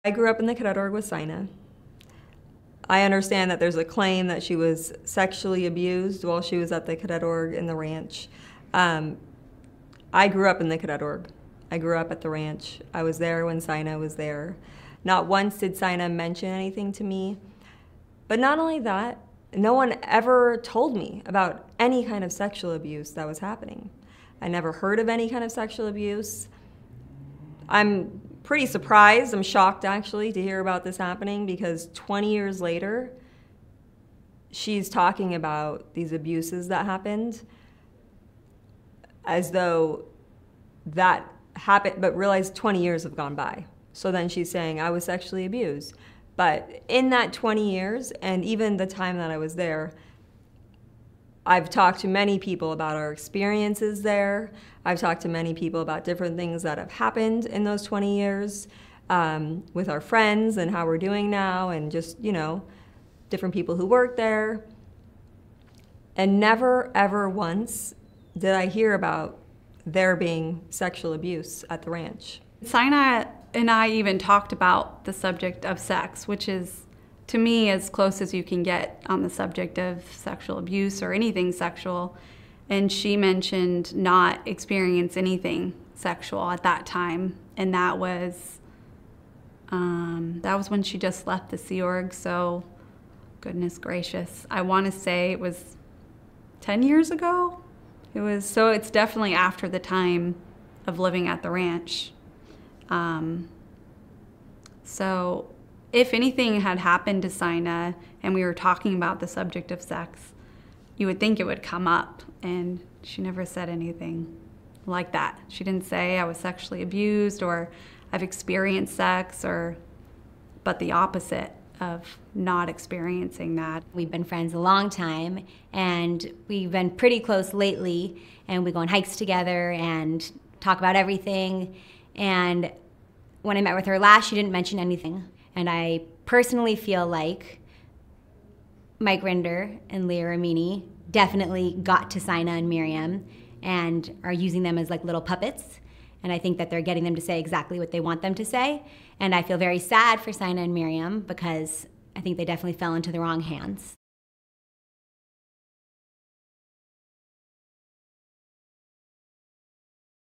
I grew up in the cadet org with Saina. I understand that there's a claim that she was sexually abused while she was at the cadet org in the ranch. I grew up in the cadet org. I grew up at the ranch. I was there when Saina was there. Not once did Saina mention anything to me. But not only that, no one ever told me about any kind of sexual abuse that was happening. I never heard of any kind of sexual abuse. I'm pretty surprised, I'm shocked actually, to hear about this happening, because 20 years later, she's talking about these abuses that happened as though that happened, but realized 20 years have gone by. So then she's saying, I was sexually abused. But in that 20 years, and even the time that I was there, I've talked to many people about our experiences there. I've talked to many people about different things that have happened in those 20 years with our friends and how we're doing now, and just, you know, different people who work there. And never, ever once did I hear about there being sexual abuse at the ranch. Saina and I even talked about the subject of sex, which is, to me, as close as you can get on the subject of sexual abuse or anything sexual. And she mentioned not experiencing anything sexual at that time. And that was when she just left the Sea Org, so goodness gracious. I want to say it was 10 years ago? So it's definitely after the time of living at the ranch. So if anything had happened to Saina and we were talking about the subject of sex, you would think it would come up, and she never said anything like that. She didn't say I was sexually abused or I've experienced sex, but the opposite of not experiencing that. We've been friends a long time, and we've been pretty close lately, and we go on hikes together and talk about everything. And when I met with her last, she didn't mention anything. And I personally feel like Mike Rinder and Leah Remini definitely got to Saina and Mirriam and are using them as like little puppets. And I think that they're getting them to say exactly what they want them to say. And I feel very sad for Saina and Mirriam because I think they definitely fell into the wrong hands.